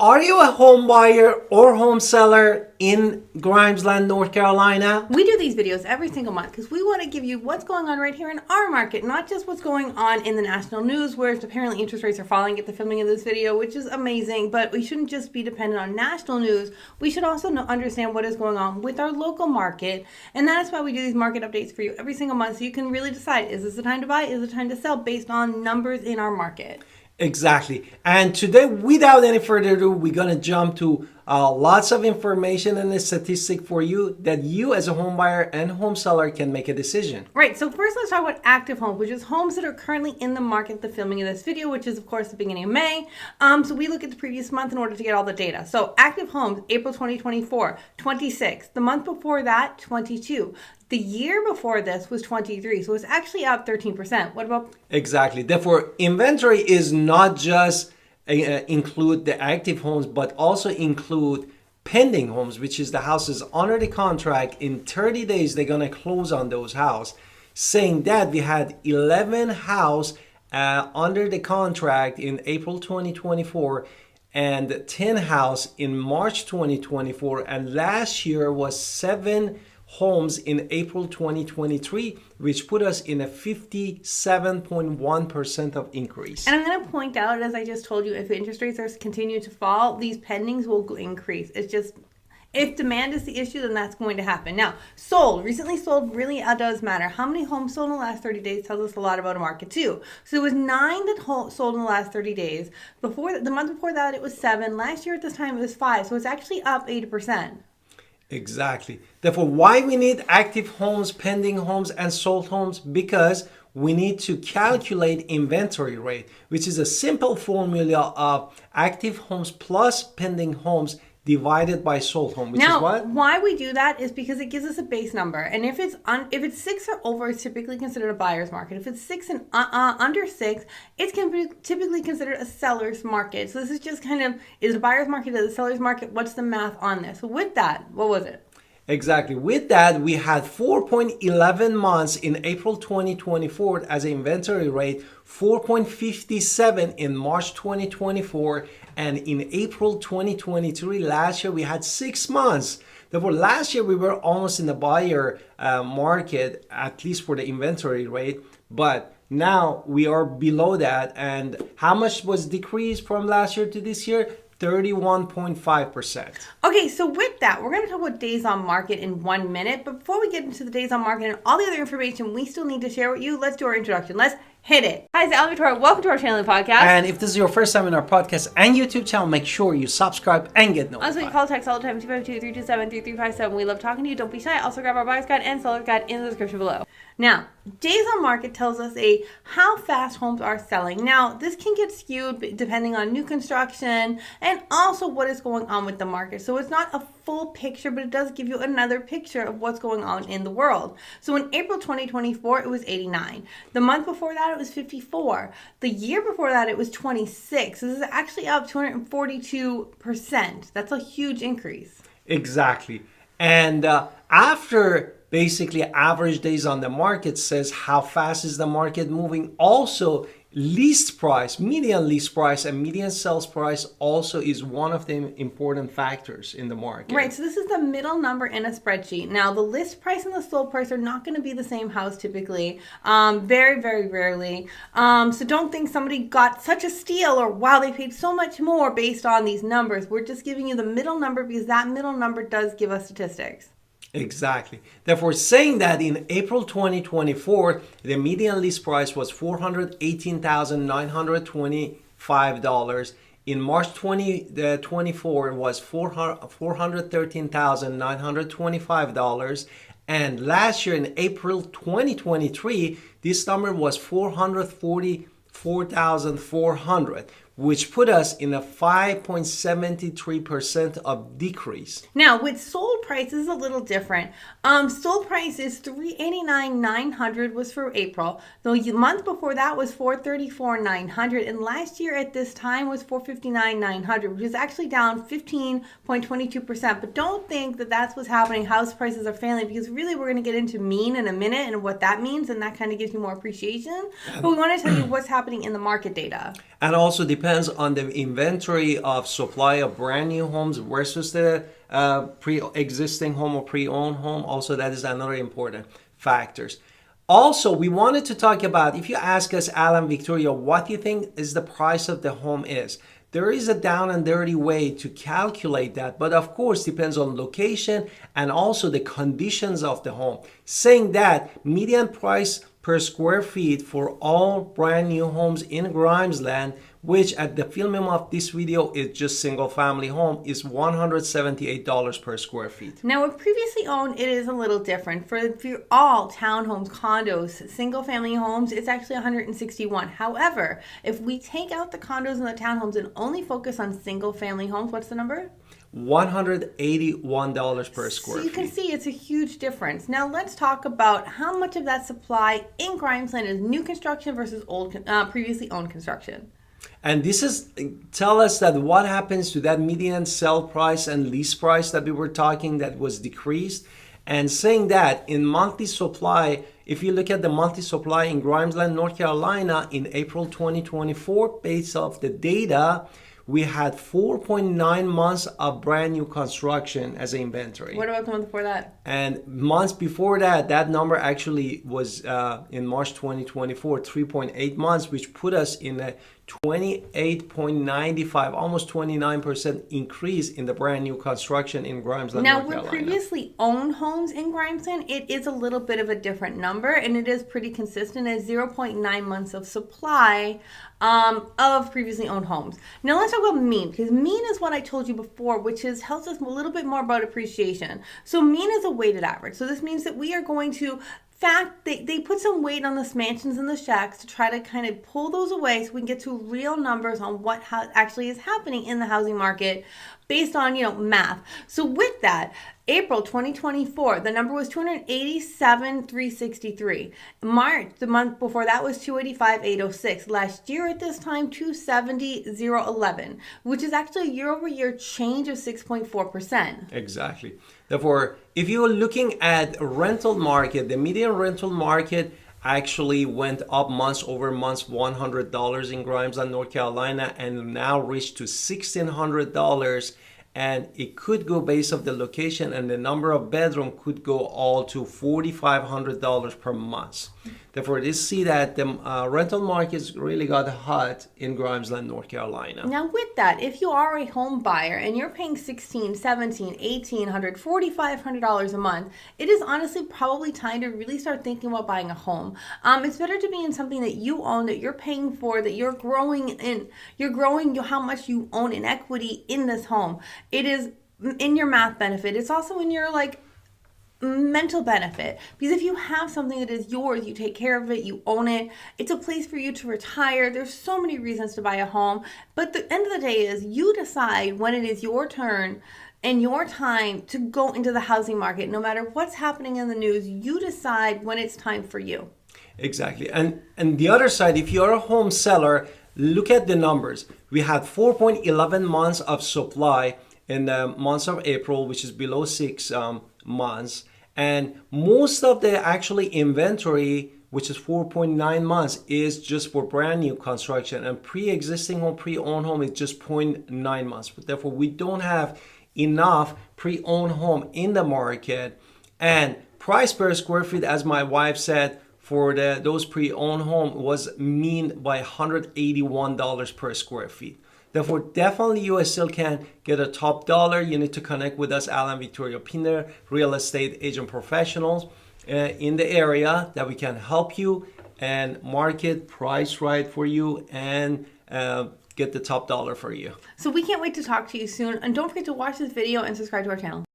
Are you a home buyer or home seller in Grimesland, North Carolina? We do these videos every single month because we want to give you what's going on right here in our market, not just what's going on in the national news, where apparently interest rates are falling at the filming of this video, which is amazing, but we shouldn't just be dependent on national news. We should also understand what is going on with our local market, and that is why we do these market updates for you every single month so you can really decide, is this the time to buy, is it time to sell, based on numbers in our market. Exactly. And today, without any further ado, we're going to jump to lots of information and a statistic for you that you as a home buyer and home seller can make a decision. Right. So first, let's talk about active homes, which is homes that are currently in the market at the filming of this video, which is, of course, the beginning of May. So we look at the previous month in order to get all the data. So active homes, April 2024, 26. The month before that, 22. The year before this was 23, so it's actually up 13%. What about? Exactly. Therefore, inventory is not just include the active homes, but also include pending homes, which is the houses under the contract. In 30 days, they're going to close on those houses. Saying that, we had 11 houses under the contract in April 2024 and 10 houses in March 2024. And last year was 7 homes in April 2023, which put us in a 57.1% of increase. And I'm going to point out, as I just told you, if interest rates are continue to fall, these pendings will increase. It's just, if demand is the issue, then that's going to happen. Now, recently sold really does matter. How many homes sold in the last 30 days tells us a lot about a market too. So it was 9 that sold in the last 30 days. Before the month before that, it was 7. Last year at this time, it was 5. So it's actually up 80%. Exactly. Therefore, why we need active homes, pending homes, and sold homes? Because we need to calculate inventory rate, which is a simple formula of active homes plus pending homes divided by sold home, which is what? Why we do that is because it gives us a base number, and if it's 6 or over, it's typically considered a buyer's market. If it's 6 and under 6, it's typically considered a seller's market. So this is just kind of, is it a buyer's market, is it a seller's market? What's the math on this? So with that, what was it? Exactly. With that, we had 4.11 months in April 2024 as an inventory rate, 4.57 in March 2024, and in April 2023, last year, we had 6 months. Therefore, last year, we were almost in the buyer market, at least for the inventory rate, but now we are below that. And how much was decreased from last year to this year? 31.5%. Okay, so with that, we're going to talk about days on market in 1 minute. But before we get into the days on market and all the other information we still need to share with you, let's do our introduction. Let's hit it. Hi, it's Alan Victoria. Welcome to our channel and podcast. And if this is your first time in our podcast and YouTube channel, make sure you subscribe and get notified. Also, you call text all the time, 252-327-3357. We love talking to you. Don't be shy. Also, grab our buyer's guide and seller's guide in the description below. Now, days on market tells us how fast homes are selling. Now, this can get skewed depending on new construction and also what is going on with the market. So it's not a full picture, but it does give you another picture of what's going on in the world. So in April 2024, it was 89. The month before that, it was 54. The year before that, it was 26. So this is actually up 242%. That's a huge increase. Exactly. And after basically average days on the market says how fast is the market moving. Also, least price, median lease price, and median sales price also is one of the important factors in the market. Right, so this is the middle number in a spreadsheet. Now, the list price and the sold price are not going to be the same house typically, very, very rarely. So don't think somebody got such a steal or wow, they paid so much more based on these numbers. We're just giving you the middle number because that middle number does give us statistics. Exactly. Therefore, saying that in April 2024, the median lease price was $418,925. In March 2024, it was $413,925. And last year in April 2023, this number was $444,400. Which put us in a 5.73% of decrease. Now, with sold price is a little different. Sold price is $389,900 was for April. The month before that was $434,900, and last year at this time was $459,900, which is actually down 15.22%. But don't think that that's what's happening. House prices are failing, because really we're going to get into mean in a minute and what that means, and that kind of gives you more appreciation. But we want to tell you what's happening in the market data. And also depends on the inventory of supply of brand new homes versus the pre-existing home or pre-owned home. Also, that is another important factors. Also, we wanted to talk about, if you ask us, Alan, Victoria, what do you think is the price of the home is? There is a down and dirty way to calculate that, but of course depends on location and also the conditions of the home. Saying that, median price per square feet for all brand new homes in Grimesland, which at the filming of this video is just single family home, is $178 per square feet. Now with previously owned, it is a little different. For all townhomes, condos, single family homes, it's actually $161. However, if we take out the condos and the townhomes and only focus on single family homes, what's the number? $181 per square feet. So you can see it's a huge difference. Now let's talk about how much of that supply in Grimesland is new construction versus previously owned construction. And this is tell us that what happens to that median sell price and lease price that we were talking that was decreased. And saying that in monthly supply, if you look at the monthly supply in Grimesland, North Carolina in April 2024, based off the data, we had 4.9 months of brand new construction as an inventory. What about the month before that? And months before that, that number actually was in March 2024, 3.8 months, which put us in a 28.95, almost 29% increase in the brand new construction in Grimesland, now, North Carolina. With previously owned homes in Grimesland, it is a little bit of a different number, and it is pretty consistent at 0.9 months of supply of previously owned homes. Now let's talk about mean, because mean is what I told you before, which tells us a little bit more about appreciation. So mean is a weighted average. So this means that we are going to they put some weight on the mansions and the shacks to try to kind of pull those away so we can get to real numbers on what actually is happening in the housing market based on, math. So with that, April 2024, the number was 287,363. March, the month before that, was 285,806. Last year at this time, 270,011, which is actually a year-over-year change of 6.4%. Exactly. Therefore, if you're looking at rental market, the median rental market actually went up months over months, $100 in Grimesland, North Carolina, and now reached to $1,600. And it could go based off the location, and the number of bedroom could go all to $4,500 per month. Therefore, you see that the rental markets really got hot in Grimesland, North Carolina. Now with that, if you are a home buyer and you're paying $1,600, $1,700, $1,800, $4,500 a month, it is honestly probably time to really start thinking about buying a home. It's better to be in something that you own, that you're paying for, that you're growing in. You're growing how much you own in equity in this home. It is in your math benefit. It's also in your mental benefit, because if you have something that is yours, you take care of it, you own it, it's a place for you to retire. There's so many reasons to buy a home, but the end of the day is you decide when it is your turn and your time to go into the housing market. No matter what's happening in the news, you decide when it's time for you. Exactly. And the other side, if you're a home seller, look at the numbers. We had 4.11 months of supply in the months of April, which is below 6 months. And most of the actually inventory, which is 4.9 months, is just for brand new construction. And pre-existing home, pre-owned home is just 0.9 months. But therefore, we don't have enough pre-owned home in the market. And price per square feet, as my wife said, for those pre-owned home was mean by $181 per square feet. Therefore, definitely you still can get a top dollar. You need to connect with us, Alan, Victoria, Pinder, real estate agent professionals in the area that we can help you and market price right for you and get the top dollar for you. So we can't wait to talk to you soon. And don't forget to watch this video and subscribe to our channel.